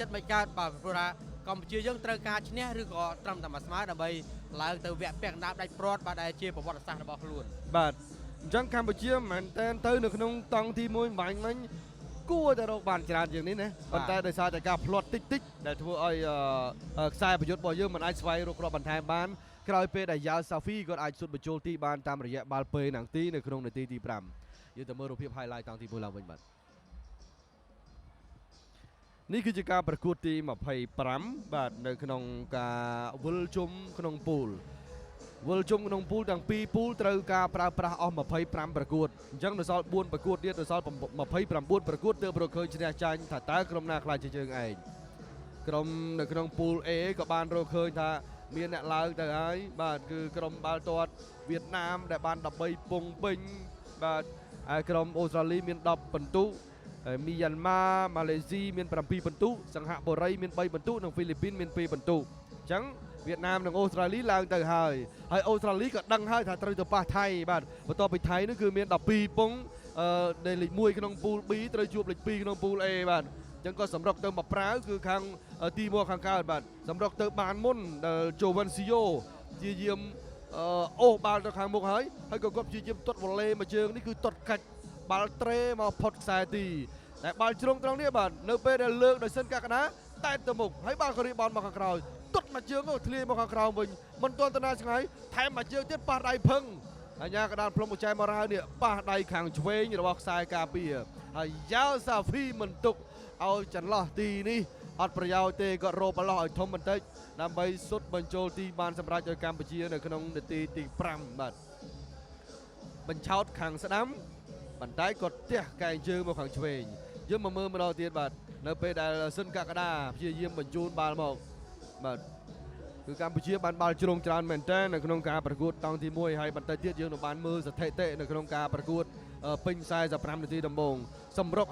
ចិត្តមិនកើតបាទព្រោះថាកម្ពុជាយើងត្រូវការឈ្នះឬក៏ត្រឹមតែមួយស្មើដើម្បីឡើងទៅវគ្គពាក់កណ្ដាលដាច់ព្រាត់បាទដែលជាប្រវត្តិសាស្ត្ររបស់ខ្លួនបាទអញ្ចឹងកម្ពុជាមិនមែនតែនទៅនៅក្នុងតង់ទី1បាញ់មិញគួរតែរកបានច្រើនជាងនេះណាប៉ុន្តែដោយសារតែការផ្្លាត់តិចដែលធ្វើឲ្យខ្សែប្រយុទ្ធរបស់យើងមិនអាចស្វែងរកគ្រាប់បន្ថែមបានក្រោយពេលដែលយ៉ាវសាហ្វីគាត់អាចសុទ្ធបញ្ចូលទីបានតាមរយៈបាល់ពេណាំងទីនៅក្នុងនាទីទី5យើងទៅមើលរូបភាព highlight តង់ទី1ឡើងវិញបាទនេះគឺជាការប្រកួតទី25បាទនៅក្នុងការវិលជុំក្នុងពូលទាំងពីរពូលត្រូវការប្រើប្រាស់អស់25ប្រកួតអញ្ចឹងនៅសល់4ប្រកួតទៀតនៅសល់29ប្រកួតទើបរកឃើញឈ្នះចាញ់ថាតើក្រុមណាខ្លាចជាជើងឯងក្រុមនៅក្នុងពូល A ក៏បានរកឃើញថាមានអ្នកឡើងទៅហើយបាទគឺក្រុមបាល់ទាត់វៀតណាមដែលបាន13ពងពេញបាទហើយក្រុមអូស្ត្រាលីមាន10ពិន្ទុមីយ៉ាន់ម៉ាម៉ាឡេស៊ីមាន7ពិន្ទុសិង្ហបុរីមាន3ពិន្ទុនិងហ្វីលីពីនមាន2ពិន្ទុអញ្ចឹងវៀតណាមនិងអូស្ត្រាលីឡើងទៅហើយអូស្ត្រាលីក៏ដឹងហើយថាត្រូវទៅប៉ះថៃបាទបន្ទាប់ពីថៃនោះគឺមាន12ពងដែលលេខ1ក្នុងពូល B ត្រូវជួបលេខ2ក្នុងពូល A បាទអញ្ចឹងក៏សម្រុកទៅមកប្រាវគឺខាងទីមកខាងកើតបាទសម្រុកទៅបានមុនជូវិនស៊ីយ៉ូជាយាមអូសបាល់ទៅខាងមុខហើយក៏គាត់ជាយាមទាត់វ៉ូឡេមួយជើងនេះគឺទាត់កាច់បាល់ត្រេមកផុតខ្សែទីតែបាល់ជ្រុងត្រង់នេះបាទនៅពេលដែលលើកដោយសិនកកណាតែទៅមុខហើយបាល់ក៏រីបាល់មកខាងក្រោយទាត់មួយជើងទៅធ្លាយមកខាងក្រោមវិញមិនទាន់ទៅណាឆ្ងាយថែមមួយជើងទៀតប៉ះដៃភឹងអាញាកដាលផ្លុំមួយចែមរាវនេះប៉ះដៃខាងឆ្វេងរបស់ខ្សែការពារហើយយ៉ាវសាហ្វីមិនទុកឲ្យចន្លោះទីនេះអត់ប្រយោជន៍ទេគាត់រកបន្លោះឲ្យធំបន្តិចដើម្បីសុទ្ធបញ្ចូលទីបានសម្រាប់ឲ្យកម្ពុជានៅក្នុងនាទីទី5បាទបញ្ឆោតខាងស្ដាំប៉ុន្តែគាត់ទះកែងជើងមកខាងឆ្វេងយើងមកមើលម្ដងទៀតបាទនៅពេលដែលស៊ិនកកដាព្យាយាមបញ្ជូនបាល់មកបាទគឺកម្ពុជាបានបាល់ជ្រុងច្រើនមែនទែននៅក្នុងការប្រកួតតង់ទី1ហើយបន្តិចទៀតយើងនឹងបានមើលស្ថិតិនៅក្នុងការប្រកួតពេញ45នាទីដំបូងសម្រុក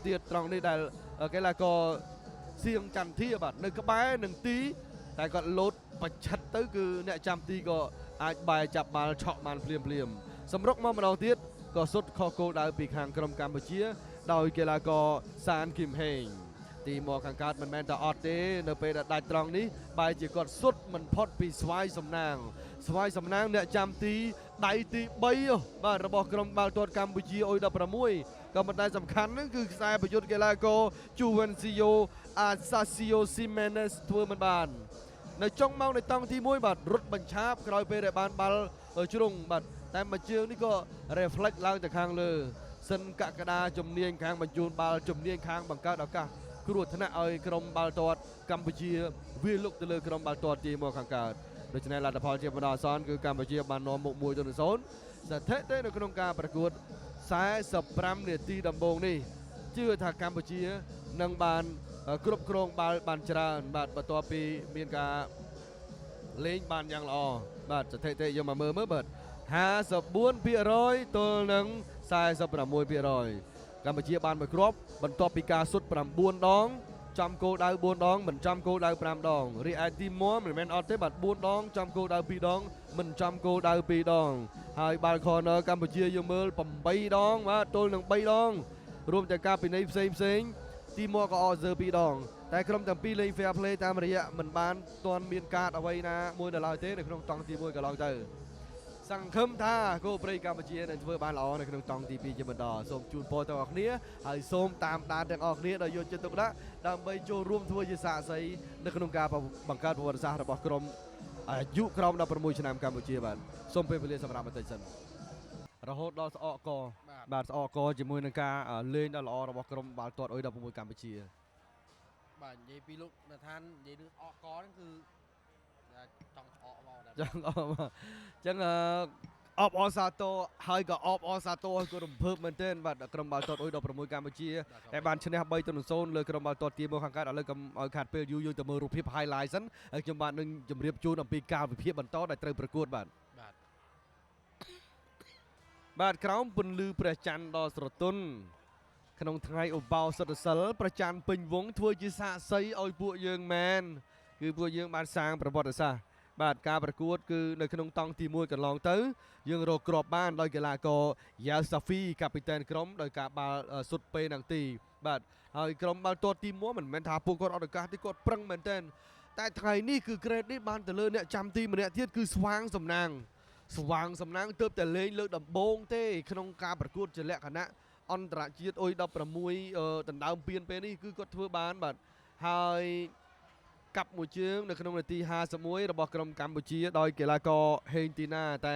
ទៀតត្រង់នេះដែលកីឡាករសៀងចន្ទធាបាទនៅក្បែរនឹងទីតែគាត់លោតបច្ឆិតទៅគឺអ្នកចាំទីក៏អាចបែរចាប់បាល់ឆក់បានភ្លាមសម្រុកមកម្ដងទៀតក៏សុទ្ធខុសគោលដៅពីខាងក្រុមកម្ពុជាដោយកីឡាករសានគឹមហេងទីមកខាងកើតមិនមែនតែអត់ទេនៅពេលដែលដាច់ត្រង់នេះបែរជាគាត់សុទ្ធមិនផុតពីស្វាយសំណាងអ្នកចាំទីដៃទី3បាទរបស់ក្រុមបាល់ទាត់កម្ពុជាអ៊ុយ16ក៏ប៉ុន្តែសំខាន់ហ្នឹងគឺខ្សែប្រយុទ្ធកីឡាករជូវិនស៊ីយ៉ូអាសាស៊ីយ៉ូស៊ីមេណេសធ្វើមិនបាននៅចុងម៉ោងនៃតង់ទី1បាទរត់បញ្ឆាបក្រោយពេលដែលបានបាល់ជ្រុងបាទតែមួយជើងនេះក៏ reflect ឡើងទៅខាងលើសិនកកដាជំនាញខាងបញ្ជូនបាល់ជំនាញខាងបង្កើតឱកាសគ្រោះថ្នាក់ឲ្យក្រុមបាល់ទាត់កម្ពុជាវាលុកទៅលើក្រុមបាល់ទាត់ទីមកខាងកើតដូច្នេះលទ្ធផលជាបណ្ដោះអាសន្នគឺកម្ពុជាបាននាំមុខ1-0ស្ថិតិនៅក្នុងការប្រកួត45នាទីដំបូងនេះជឿថាកម្ពុជានឹងបានគ្រប់គ្រងបាល់បានច្រើនបាទបន្ទាប់ពីមានការលេងបានយ៉ាងល្អបាទស្ថិតិយកមកមើលបាទ54%ទល់នឹង46%កម្ពុជាបានមួយគ្រាប់បន្ទាប់ពីការសុទ្ធ9ដងចំគោលដៅ4ដងមិនចំគោលដៅ5ដងរីឯទីមមិនមែនអត់ទេបាទ4ដងចំគោលដៅ2ដងមិនចំគោលដៅ2ដងហើយបាល់ corner កម្ពុជាយើងមើល8ដងបាទទល់នឹង3ដងរួមទាំងការពិន័យផ្សេងទីមកក៏អត់2ដងតែក្រុមទាំងពីរលេង fair play តាមរយៈមិនបានទាន់មានកាតអ្វីណាមួយនៅឡើយទេនៅក្នុងតង់ទី1កន្លងទៅសង្ឃឹមថាគោព្រៃកម្ពុជានឹងធ្វើបានល្អនៅក្នុងតង់ទី2ជាបន្តសូមជូនពរទាំងអស់គ្នាហើយសូមតាមដានទាំងអស់គ្នាដោយយកចិត្តទុកដាក់ដើម្បីចូលរួមធ្វើជាសាក្សីនៅក្នុងការបង្កើតប្រវត្តិសាស្ត្ររបស់ក្រុមអាយុក្រោម16ឆ្នាំកម្ពុជាបាទសូមពេលវេលាសម្រាប់បន្តិចសិនរហូតដល់ស្អកកបាទស្អកកជាមួយនឹងការលេងដ៏ល្អរបស់ក្រុមបាល់ទាត់អ៊ុយ16កម្ពុជាបាទនិយាយពីលោកនៅឋាននិយាយរឿងអកកហ្នឹងគឺចង់អកមកដែរចង់អកមកអញ្ចឹងអបអសាទរហើយក៏អបអសាទរឲ្យគាត់រំភើបមែនទែនបាទក្រុមបាល់ទាត់អ៊ុយ16កម្ពុជាដែលបានឈ្នះ3-0លើក្រុមបាល់ទាត់ទីមកខាងកើតឥឡូវកុំឲ្យខាត់ពេលយូរទៅមើលរូបភាព highlight សិនហើយខ្ញុំបាទនឹងជម្រាបជូនអំពីកាលវិភាគបន្តដែលត្រូវប្រកួតបាទក្រោមពន្លឺព្រះច័ន្ទដ៏ស្រទន់ក្នុងថ្ងៃឧបោសថសិលព្រះច័ន្ទពេញវងធ្វើជាសាក្សីឲ្យពួកយើងមែនគឺពួកយើងបានសាងប្រវត្តិសាស្ត្រ បាទការប្រកួតគឺនៅក្នុងតង់ទី1កន្លងទៅយើងរកគ្រាប់បានដោយកីឡាករយ៉ាល់សាហ្វីកាពីតែនក្រុមដោយការបាល់សុទ្ធពេលនឹងទីបាទហើយក្រុមបាល់ទាត់ទី1មិនមែនថាពួកគាត់អត់ឱកាសទេគាត់ប្រឹងមែនទែនតែថ្ងៃនេះគឺក្រេតនេះបានទៅលើអ្នកចាំទីម្នាក់ទៀតគឺស្វាងសំណាងទើបតែលេងលើកដំបូងទេក្នុងការប្រកួតជាលក្ខណៈអន្តរជាតិអុយ16ដណ្ដើមពានពេលនេះគឺគាត់ធ្វើបានបាទហើយកាប់មួយជើងនៅក្នុងនាទី51របស់ក្រុមកម្ពុជាដោយកីឡាករហេងទីណាតែ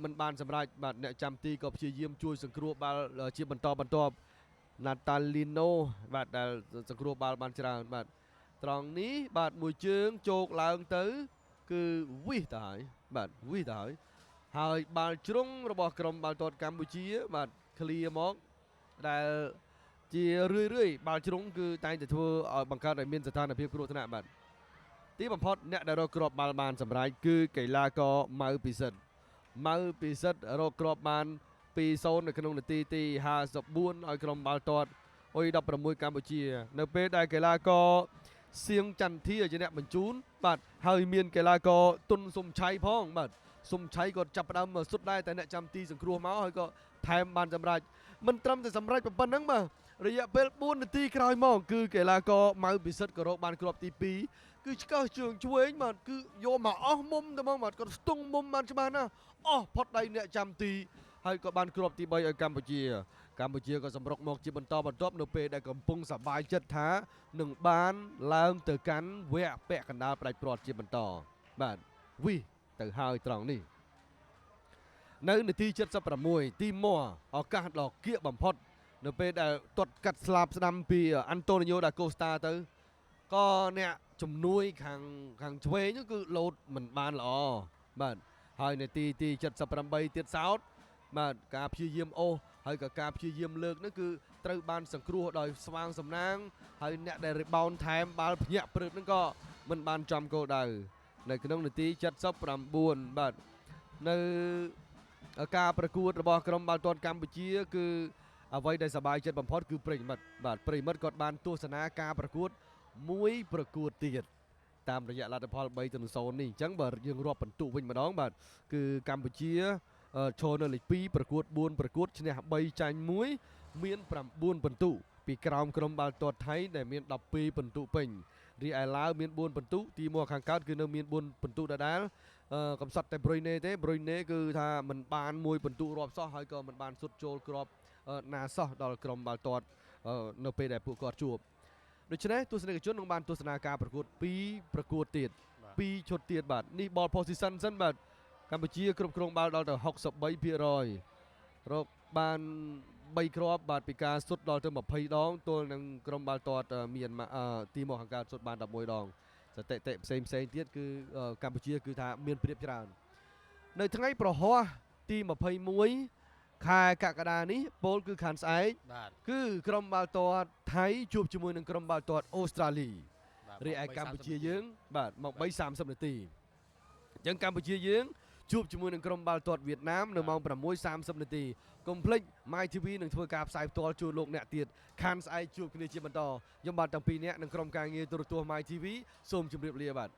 មិនបានសម្រេចបាទអ្នកចាំទីក៏ព្យាយាមជួយសង្គ្រោះបាល់ជាបន្តបន្ទាប់ណាតាលីណូបាទដែលសង្គ្រោះបាល់បានច្រើនបាទត្រង់នេះបាទមួយជើងជោកឡើងទៅគឺវិសទៅហើយបាទវិសទៅហើយបាល់ជ្រុងរបស់ក្រុមបាល់ទាត់កម្ពុជាបាទឃ្លៀមកដែលជារឿយបាល់ជ្រុងគឺតែងតែធ្វើឲ្យបង្កើតឲ្យមានស្ថានភាពគ្រោះថ្នាក់បាទទីបំផុតអ្នកដែលរកគ្រាប់បាល់បានសម្រេចគឺកីឡាករម៉ៅពិសិដ្ឋរកគ្រាប់បាន2-0នៅក្នុងនាទីទី54ឲ្យក្រុមបាល់ទាត់អុយ16កម្ពុជានៅពេលដែលកីឡាករសៀងចន្ទធាជាអ្នកបញ្ជូនបាទហើយមានកីឡាករទុនសុំឆៃផងបាទសុំឆៃគាត់ចាប់ផ្ដើមសុទ្ធដែរតែអ្នកចាំទីសង្គ្រោះមកហើយក៏ថែមបានសម្រេចមិនត្រឹមតែសម្រេចប៉ុណ្ណឹងបាទរយៈពេល4នាទីក្រោយមកគឺកីឡាករម៉ៅពិសិដ្ឋក៏រកបានគ្រាប់ទី2គឺឆ្កឹះជើងឆ្វេងបាទគឺយកមកអស់មុំតែហ្មងបាទគាត់ស្ទង់មុំបានច្បាស់ណាស់អស់ផុតដៃអ្នកចាំទីហើយក៏បានគ្រាប់ទី3ឲ្យកម្ពុជាក៏សម្រុកមកជាបន្តបន្ទាប់នៅពេលដែលកំពុងសប្បាយចិត្តថានឹងបានឡើងទៅកាន់វគ្គពាក់កណ្ដាលផ្ដាច់ព្រាត់ជាបន្តបាទវិទៅហើយត្រង់នេះនៅនាទី76ទីម័រឱកាសដ៏គៀកបំផុតនៅពេលដែលទាត់កាត់ស្លាបស្ដាំពីអាន់តូនីញ៉ូដាកូស្តាទៅក៏អ្នកជំនួយខាងឆ្វេងគឺលោតមិនបានល្អបាទហើយនាទីទី78ទៀតសោតបាទការព្យាយាមអូសហើយក៏ការព្យាយាមលើកនោះគឺត្រូវបានសង្គ្រោះដោយស្វាងសំណាងហើយអ្នកដែលរីបោនថែមបាល់ភ្ញាក់ព្រឹបហ្នឹងក៏មិនបានចំគោលដៅនៅក្នុងនាទី79បាទនៅការប្រកួតរបស់ក្រុមបាល់ទាត់កម្ពុជាគឺអ្វីដែលសប្បាយចិត្តបំផុតគឺប្រិយមិត្តបាទប្រិយមិត្តគាត់បានទស្សនាការប្រកួតមួយប្រកួតទៀតតាមរយៈលទ្ធផល3-0នេះអញ្ចឹងបើយើងរាប់ពិន្ទុវិញម្ដងបាទគឺកម្ពុជាឈរនៅលេខ2ប្រកួត4ប្រកួតឈ្នះ3ចាញ់1មាន9ពិន្ទុពីក្រោមក្រុមបាល់ទាត់ថៃដែលមាន12ពិន្ទុពេញរីឯឡាវមាន4ពិន្ទុទី1ខាងកើតគឺនៅមាន4ពិន្ទុដដែលកំសត់តែប្រុយណេទេប្រុយណេគឺថាមិនបាន1ពិន្ទុរាប់សោះហើយក៏មិនបានសុទ្ធចូលគ្រាប់ណាសោះដល់ក្រុមបាល់ទាត់នៅពេលដែលពួកគាត់ជួបដូច្នេះទស្សនិកជននឹងបានទស្សនាការប្រកួត2ប្រកួតទៀត2ឈុតទៀតបាទនេះ ball position សិនបាទកម្ពុជាគ្រប់គ្រងបាល់ដល់ទៅ 63% រកបាន3គ្រាប់បាទពីការសុទ្ធដល់ទៅ20ដងទល់នឹងក្រុមបាល់ទាត់មានទីមកខាងកើតសុទ្ធបាន11ដងសถิតិផ្សេងទៀតគឺកម្ពុជាគឺថាមានព្រៀបច្រើននៅថ្ងៃប្រហ័សទី21ខែកក្កដានេះពលគឺខាងស្អែកគឺក្រុមបាល់ទាត់ថៃជួបជាមួយនឹងក្រុមបាល់ទាត់អូស្ត្រាលីរីឯកម្ពុជាយើងបាទមក3:30នាទីអញ្ចឹងកម្ពុជាយើងជួបជាមួយនឹងក្រុមបាល់ទាត់វៀតណាមនៅម៉ោង6:30នាទីកុំភ្លេច My TV នឹងធ្វើការផ្សាយផ្ទាល់ជូនលោកអ្នកទៀតខាងស្អែកជួបគ្នាជាបន្តខ្ញុំបាទទាំងពីរនាក់នឹងក្រុមការងារទូរទស្សន៍ My TV សូមជម្រាបលាបាទ